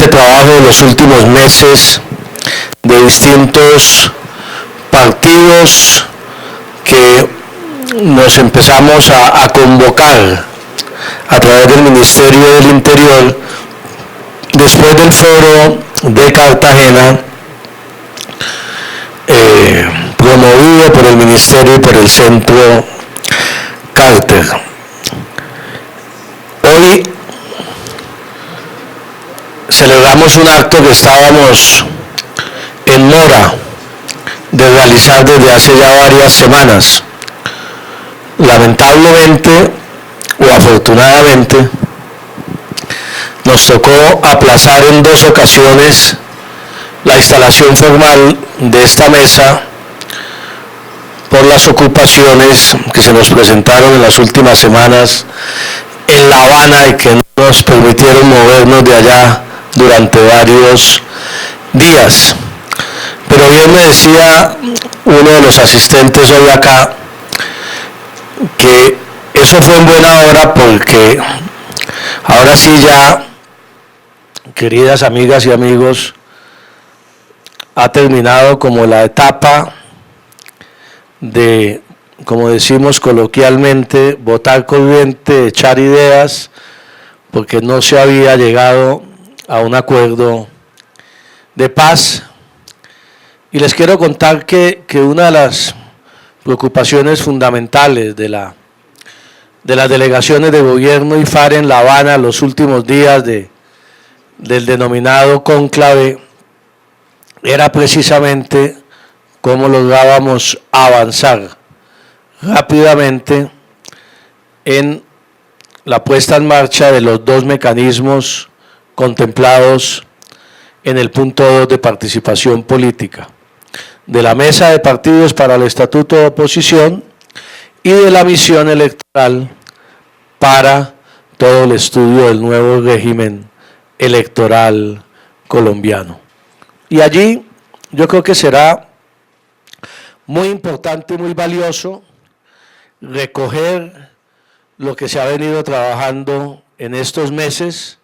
este trabajo de los últimos meses de distintos partidos que nos empezamos a convocar a través del Ministerio del Interior después del foro de Cartagena promovido por el Ministerio y por el Centro Carter. Hoy celebramos un acto que estábamos en mora de realizar desde hace ya varias semanas. Lamentablemente o afortunadamente nos tocó aplazar en 2 ocasiones la instalación formal de esta mesa por las ocupaciones que se nos presentaron en las últimas semanas en La Habana y que no nos permitieron movernos de allá durante varios días. Pero bien me decía uno de los asistentes hoy acá que eso fue en buena hora porque ahora sí ya, queridas amigas y amigos, ha terminado como la etapa de, como decimos coloquialmente, botar corriente, echar ideas, porque no se había llegado a un acuerdo de paz. Y les quiero contar que una de las preocupaciones fundamentales de las delegaciones de gobierno y FARE en La Habana los últimos días del denominado cónclave era precisamente cómo lográbamos avanzar rápidamente en la puesta en marcha de los 2 mecanismos contemplados en el punto 2 de participación política, de la mesa de partidos para el estatuto de oposición y de la misión electoral para todo el estudio del nuevo régimen electoral colombiano. Y allí yo creo que será muy importante y muy valioso recoger lo que se ha venido trabajando en estos meses,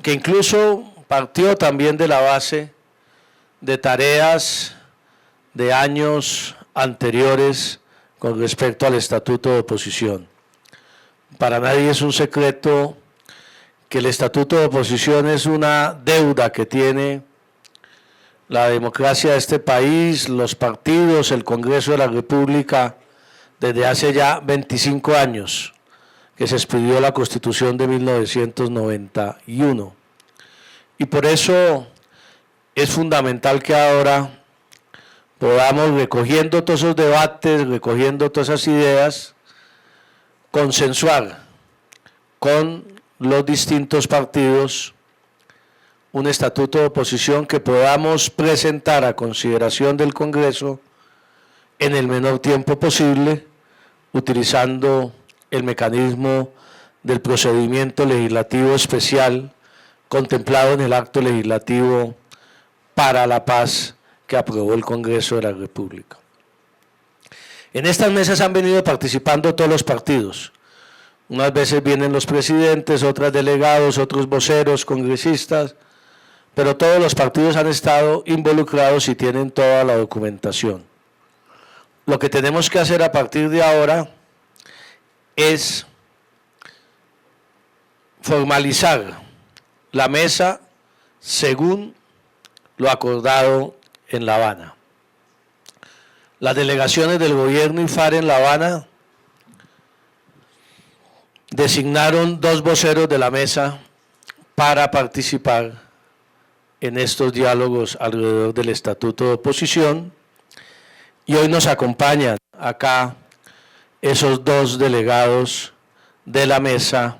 que incluso partió también de la base de tareas de años anteriores con respecto al estatuto de oposición. Para nadie es un secreto que el estatuto de oposición es una deuda que tiene la democracia de este país, los partidos, el Congreso de la República, desde hace ya 25 años que se expidió la Constitución de 1991. Y por eso es fundamental que ahora podamos, recogiendo todos esos debates, recogiendo todas esas ideas, consensuar con los distintos partidos un estatuto de oposición que podamos presentar a consideración del Congreso en el menor tiempo posible, utilizando el mecanismo del procedimiento legislativo especial contemplado en el acto legislativo para la paz que aprobó el Congreso de la República. En estas mesas han venido participando todos los partidos. Unas veces vienen los presidentes, otras delegados, otros voceros, congresistas, pero todos los partidos han estado involucrados y tienen toda la documentación. Lo que tenemos que hacer a partir de ahora es formalizar la mesa según lo acordado en La Habana. Las delegaciones del gobierno y FARE en La Habana designaron 2 voceros de la mesa para participar en estos diálogos alrededor del estatuto de oposición, y hoy nos acompañan acá esos 2 delegados de la mesa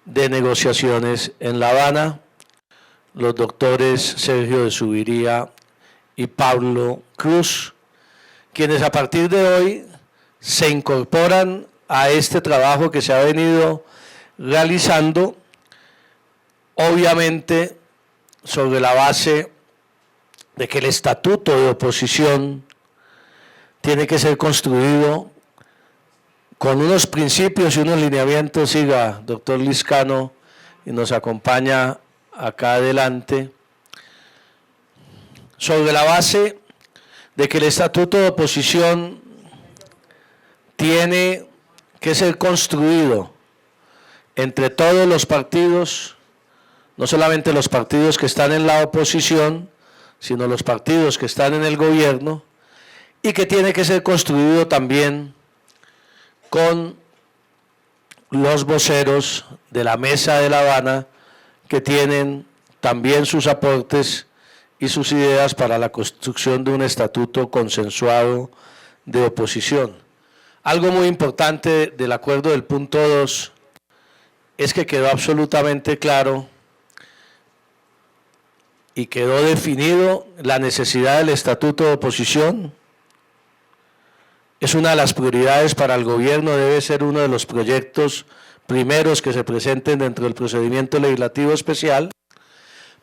de negociaciones en La Habana, los doctores Sergio de Subiría y Pablo Cruz, quienes a partir de hoy se incorporan a este trabajo que se ha venido realizando, obviamente sobre la base de que el estatuto de oposición tiene que ser construido con unos principios y unos lineamientos. Siga, doctor Liscano, y nos acompaña acá adelante, sobre la base de que el estatuto de oposición tiene que ser construido entre todos los partidos, no solamente los partidos que están en la oposición, sino los partidos que están en el gobierno, y que tiene que ser construido también con los voceros de la Mesa de La Habana, que tienen también sus aportes y sus ideas para la construcción de un estatuto consensuado de oposición. Algo muy importante del acuerdo del punto 2 es que quedó absolutamente claro y quedó definido la necesidad del estatuto de oposición. Es una de las prioridades para el gobierno, debe ser uno de los proyectos primeros que se presenten dentro del procedimiento legislativo especial,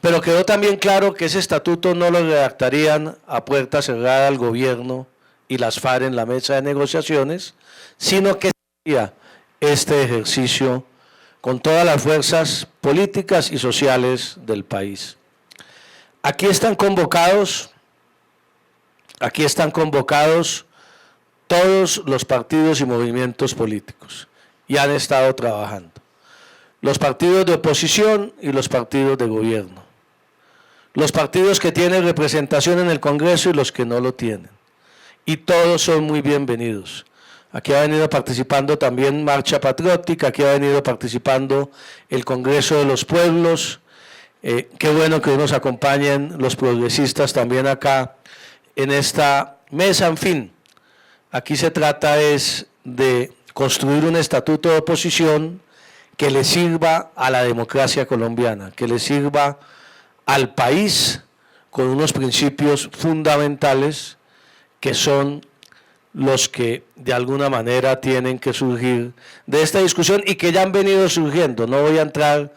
pero quedó también claro que ese estatuto no lo redactarían a puerta cerrada el gobierno y las FARC en la mesa de negociaciones, sino que sería este ejercicio con todas las fuerzas políticas y sociales del país. Aquí están convocados todos los partidos y movimientos políticos y han estado trabajando. Los partidos de oposición y los partidos de gobierno. Los partidos que tienen representación en el Congreso y los que no lo tienen. Y todos son muy bienvenidos. Aquí ha venido participando también Marcha Patriótica, aquí ha venido participando el Congreso de los Pueblos. Qué bueno que nos acompañen los progresistas también acá en esta mesa. En fin, aquí se trata es de construir un estatuto de oposición que le sirva a la democracia colombiana, que le sirva al país con unos principios fundamentales que son los que de alguna manera tienen que surgir de esta discusión y que ya han venido surgiendo. No voy a entrar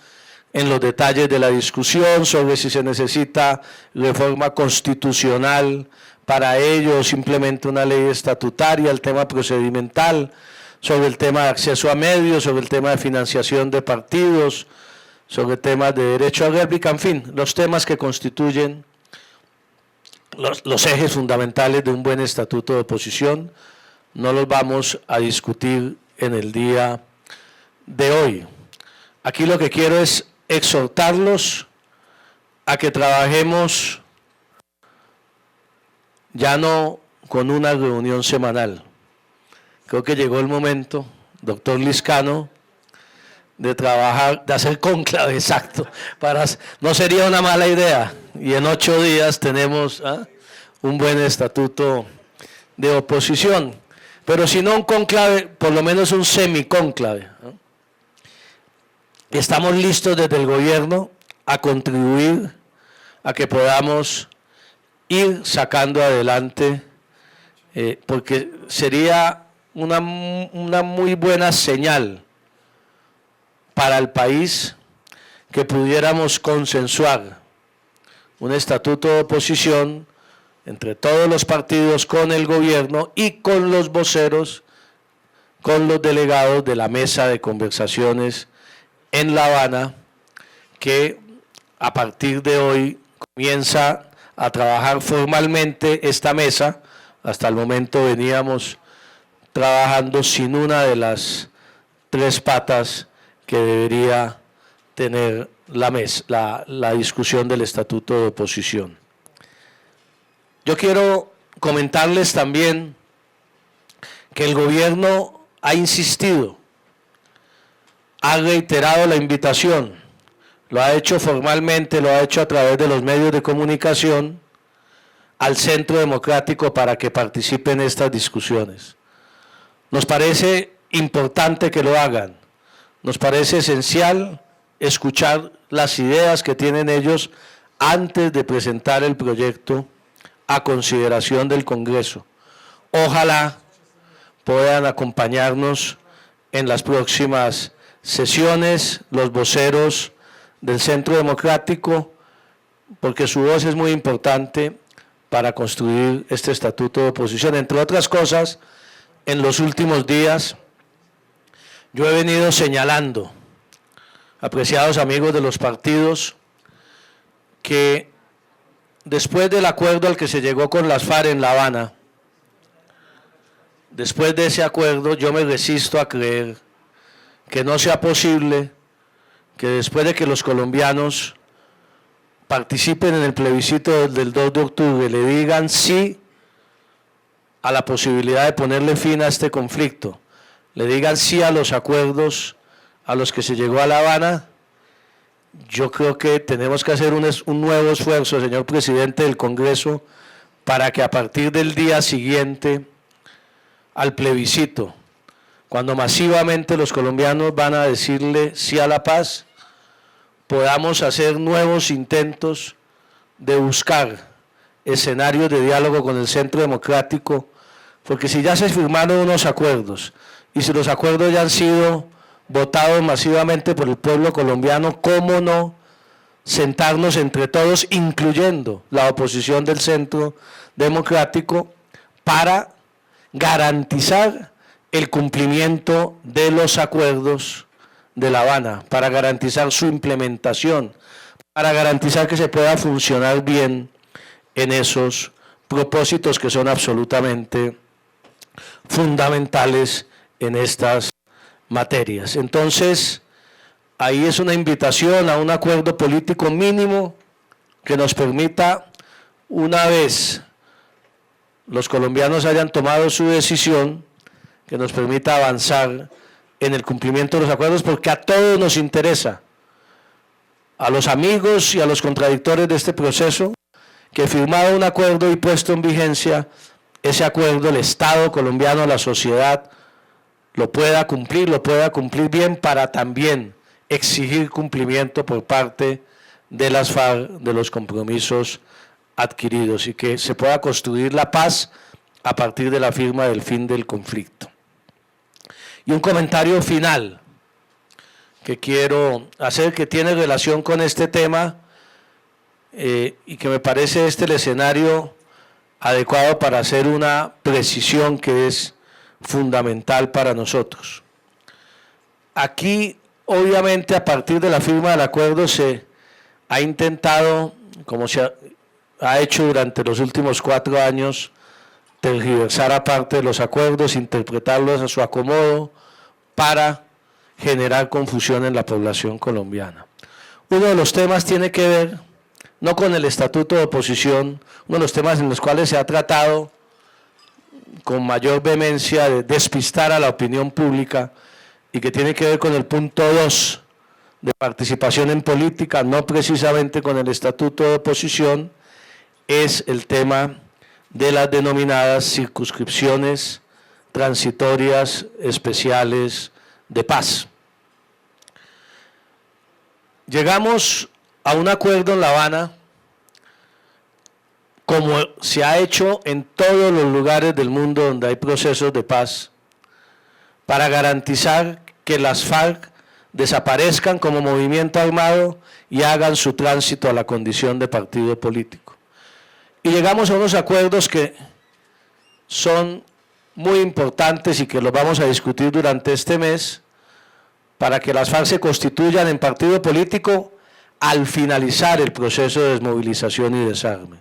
en los detalles de la discusión sobre si se necesita reforma constitucional para ello o simplemente una ley estatutaria, el tema procedimental, sobre el tema de acceso a medios, sobre el tema de financiación de partidos, sobre temas de derecho a réplica, en fin, los temas que constituyen los ejes fundamentales de un buen estatuto de oposición, no los vamos a discutir en el día de hoy. Aquí lo que quiero es exhortarlos a que trabajemos ya no con una reunión semanal. Creo que llegó el momento, doctor Liscano, de trabajar, de hacer cónclave, exacto, no sería una mala idea, y en 8 días tenemos un buen estatuto de oposición, pero si no un cónclave, por lo menos un semicónclave. Estamos listos desde el gobierno a contribuir a que podamos ir sacando adelante, porque sería una muy buena señal para el país que pudiéramos consensuar un estatuto de oposición entre todos los partidos, con el gobierno y con los voceros, con los delegados de la mesa de conversaciones en La Habana, que a partir de hoy comienza a trabajar formalmente esta mesa. Hasta el momento veníamos trabajando sin una de las 3 patas que debería tener la discusión del estatuto de oposición. Yo quiero comentarles también que el gobierno ha insistido, ha reiterado la invitación, lo ha hecho formalmente, lo ha hecho a través de los medios de comunicación, al Centro Democrático para que participe en estas discusiones. Nos parece importante que lo hagan. Nos parece esencial escuchar las ideas que tienen ellos antes de presentar el proyecto a consideración del Congreso. Ojalá puedan acompañarnos en las próximas sesiones los voceros del Centro Democrático, porque su voz es muy importante para construir este estatuto de oposición. Entre otras cosas, en los últimos días yo he venido señalando, apreciados amigos de los partidos, que después del acuerdo al que se llegó con las FARC en La Habana, después de ese acuerdo yo me resisto a creer que no sea posible que después de que los colombianos participen en el plebiscito del 2 de octubre, le digan sí a la posibilidad de ponerle fin a este conflicto, le digan sí a los acuerdos a los que se llegó a La Habana. Yo creo que tenemos que hacer un nuevo esfuerzo, señor presidente del Congreso, para que a partir del día siguiente al plebiscito, cuando masivamente los colombianos van a decirle sí a la paz, podamos hacer nuevos intentos de buscar escenarios de diálogo con el Centro Democrático, porque si ya se firmaron unos acuerdos y si los acuerdos ya han sido votados masivamente por el pueblo colombiano, ¿cómo no sentarnos entre todos, incluyendo la oposición del Centro Democrático, para garantizar el cumplimiento de los acuerdos de La Habana, para garantizar su implementación, para garantizar que se pueda funcionar bien en esos propósitos que son absolutamente fundamentales en estas materias? Entonces, ahí es una invitación a un acuerdo político mínimo que nos permita, una vez los colombianos hayan tomado su decisión, que nos permita avanzar en el cumplimiento de los acuerdos, porque a todos nos interesa, a los amigos y a los contradictores de este proceso, que firmado un acuerdo y puesto en vigencia, ese acuerdo el Estado colombiano, la sociedad, lo pueda cumplir bien, para también exigir cumplimiento por parte de las FARC de los compromisos adquiridos y que se pueda construir la paz a partir de la firma del fin del conflicto. Y un comentario final que quiero hacer, que tiene relación con este tema y que me parece el escenario adecuado para hacer una precisión que es fundamental para nosotros. Aquí, obviamente, a partir de la firma del acuerdo se ha intentado, como se ha hecho durante los últimos 4 años, tergiversar aparte de los acuerdos, interpretarlos a su acomodo para generar confusión en la población colombiana. Uno de los temas tiene que ver, no con el estatuto de oposición, uno de los temas en los cuales se ha tratado con mayor vehemencia de despistar a la opinión pública y que tiene que ver con el punto 2 de participación en política, no precisamente con el estatuto de oposición, es el tema de las denominadas circunscripciones transitorias especiales de paz. Llegamos a un acuerdo en La Habana, como se ha hecho en todos los lugares del mundo donde hay procesos de paz, para garantizar que las FARC desaparezcan como movimiento armado y hagan su tránsito a la condición de partido político. Y llegamos a unos acuerdos que son muy importantes y que los vamos a discutir durante este mes, para que las FARC se constituyan en partido político al finalizar el proceso de desmovilización y desarme.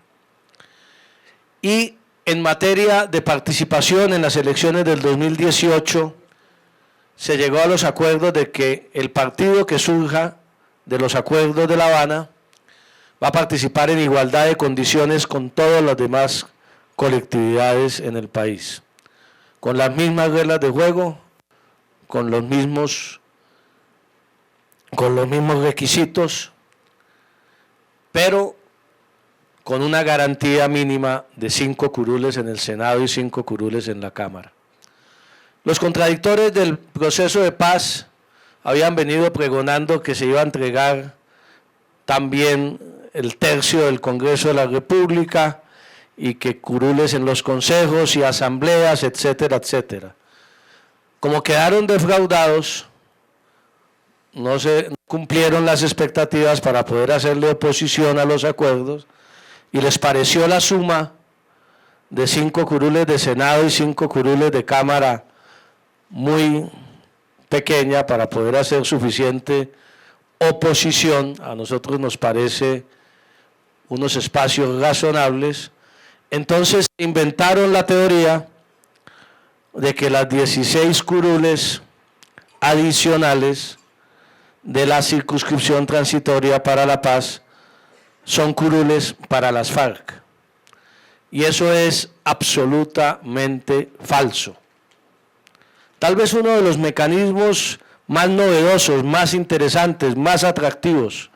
Y en materia de participación en las elecciones del 2018, se llegó a los acuerdos de que el partido que surja de los acuerdos de La Habana va a participar en igualdad de condiciones con todas las demás colectividades en el país, con las mismas reglas de juego, con los mismos requisitos, pero con una garantía mínima de 5 curules en el Senado y 5 curules en la Cámara. Los contradictores del proceso de paz habían venido pregonando que se iba a entregar también el tercio del Congreso de la República y que curules en los consejos y asambleas, etcétera, etcétera. Como quedaron defraudados, no se cumplieron las expectativas para poder hacerle oposición a los acuerdos y les pareció la suma de 5 curules de Senado y 5 curules de Cámara muy pequeña para poder hacer suficiente oposición. A nosotros nos parece unos espacios razonables, entonces inventaron la teoría de que las 16 curules adicionales de la circunscripción transitoria para la paz son curules para las FARC. Y eso es absolutamente falso. Tal vez uno de los mecanismos más novedosos, más interesantes, más atractivos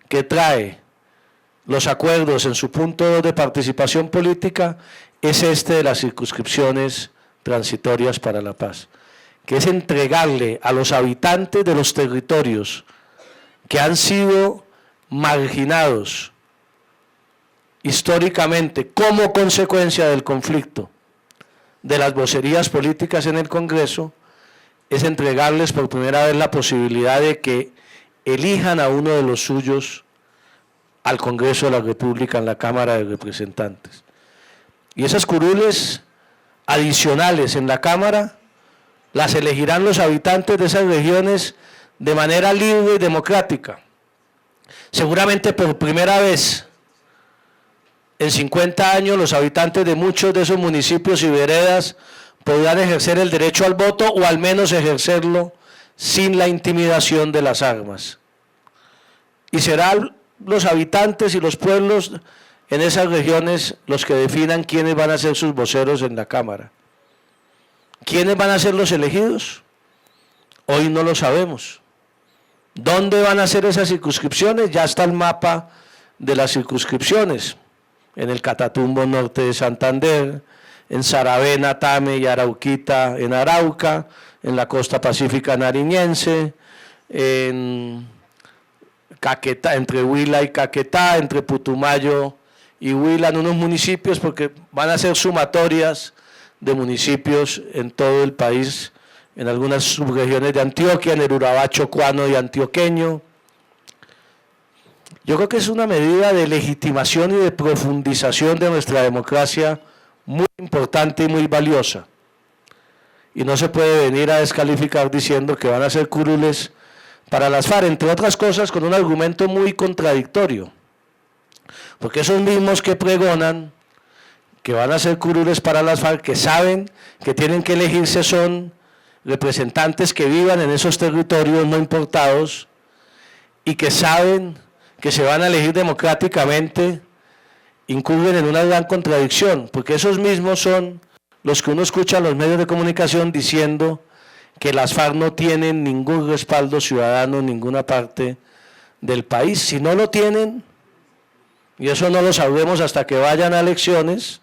que trae los acuerdos en su punto de participación política es este de las circunscripciones transitorias para la paz, que es entregarle a los habitantes de los territorios que han sido marginados históricamente como consecuencia del conflicto de las vocerías políticas en el Congreso, es entregarles por primera vez la posibilidad de que elijan a uno de los suyos al Congreso de la República en la Cámara de Representantes. Y esas curules adicionales en la Cámara las elegirán los habitantes de esas regiones de manera libre y democrática. Seguramente por primera vez en 50 años los habitantes de muchos de esos municipios y veredas podrán ejercer el derecho al voto o al menos ejercerlo sin la intimidación de las armas. Y serán los habitantes y los pueblos en esas regiones los que definan quiénes van a ser sus voceros en la Cámara. ¿Quiénes van a ser los elegidos? Hoy no lo sabemos. ¿Dónde van a ser esas circunscripciones? Ya está el mapa de las circunscripciones. En el Catatumbo norte de Santander, en Saravena, Tame y Arauquita en Arauca, en la costa pacífica nariñense, en Caquetá, entre Huila y Caquetá, entre Putumayo y Huila, en unos municipios, porque van a ser sumatorias de municipios en todo el país, en algunas subregiones de Antioquia, en el Urabá chocuano y antioqueño. Yo creo que es una medida de legitimación y de profundización de nuestra democracia muy importante y muy valiosa. Y no se puede venir a descalificar diciendo que van a ser curules para las FARC, entre otras cosas con un argumento muy contradictorio. Porque esos mismos que pregonan que van a ser curules para las FARC, que saben que tienen que elegirse, son representantes que vivan en esos territorios no importados y que saben que se van a elegir democráticamente, incurren en una gran contradicción, porque esos mismos son los que uno escucha en los medios de comunicación diciendo que las FARC no tienen ningún respaldo ciudadano en ninguna parte del país. Si no lo tienen, y eso no lo sabremos hasta que vayan a elecciones,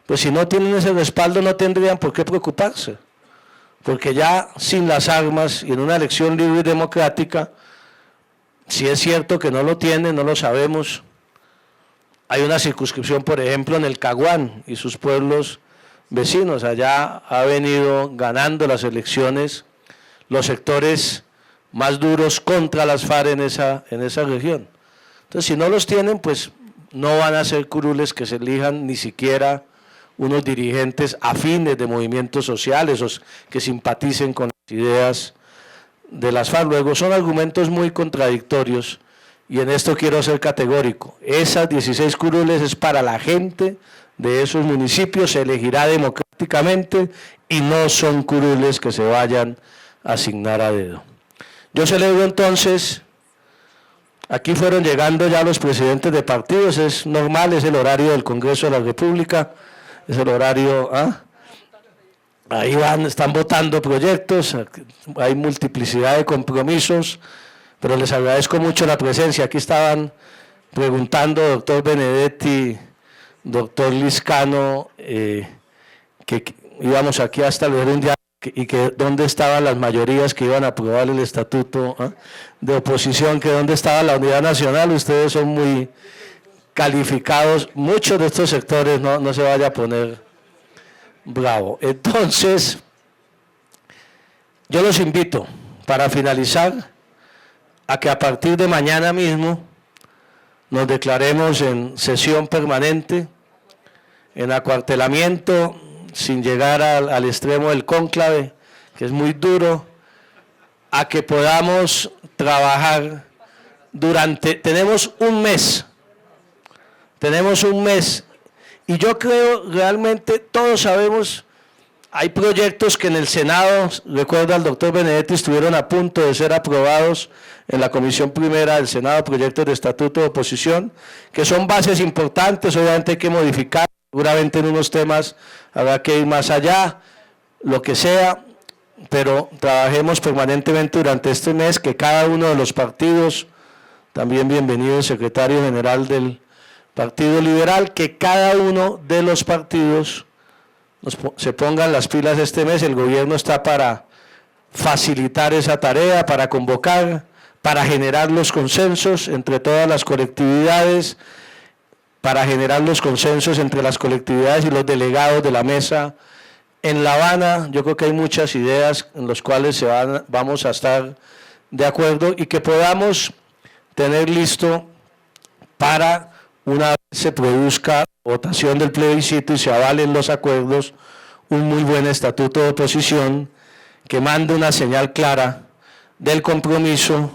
pues si no tienen ese respaldo no tendrían por qué preocuparse, porque ya sin las armas y en una elección libre y democrática, si es cierto que no lo tienen, no lo sabemos. Hay una circunscripción, por ejemplo, en el Caguán y sus pueblos vecinos. Allá ha venido ganando las elecciones los sectores más duros contra las FARC en esa región. Entonces, si no los tienen, pues no van a ser curules que se elijan ni siquiera unos dirigentes afines de movimientos sociales o que simpaticen con las ideas de las FARC. Luego son argumentos muy contradictorios y en esto quiero ser categórico. Esas 16 curules es para la gente de esos municipios, se elegirá democráticamente y no son curules que se vayan a asignar a dedo. Yo celebro entonces, aquí fueron llegando ya los presidentes de partidos, es normal, es el horario del Congreso de la República, es el horario... Ahí están votando proyectos, hay multiplicidad de compromisos, pero les agradezco mucho la presencia. Aquí estaban preguntando, doctor Benedetti, doctor Liscano, que íbamos aquí hasta leer un diálogo y que dónde estaban las mayorías que iban a aprobar el estatuto de oposición, que dónde estaba la unidad nacional. Ustedes son muy calificados, muchos de estos sectores, no se vaya a poner bravo. Entonces, yo los invito, para finalizar, a que a partir de mañana mismo nos declaremos en sesión permanente, en acuartelamiento, sin llegar al extremo del cónclave, que es muy duro, a que podamos trabajar tenemos un mes Tenemos un mes y yo creo realmente todos sabemos, hay proyectos que en el Senado, recuerda el doctor Benedetti, estuvieron a punto de ser aprobados en la Comisión Primera del Senado, proyectos de estatuto de oposición, que son bases importantes, obviamente hay que modificar, seguramente en unos temas habrá que ir más allá, lo que sea, pero trabajemos permanentemente durante este mes, que cada uno de los partidos, también bienvenido el secretario general del Partido Liberal, que cada uno de los partidos se pongan las pilas este mes. El gobierno está para facilitar esa tarea, para convocar, para generar los consensos entre todas las colectividades, para generar los consensos entre las colectividades y los delegados de la mesa. En La Habana yo creo que hay muchas ideas en las cuales vamos a estar de acuerdo y que podamos tener listo para una vez se produzca votación del plebiscito y se avalen los acuerdos, un muy buen estatuto de oposición que mande una señal clara del compromiso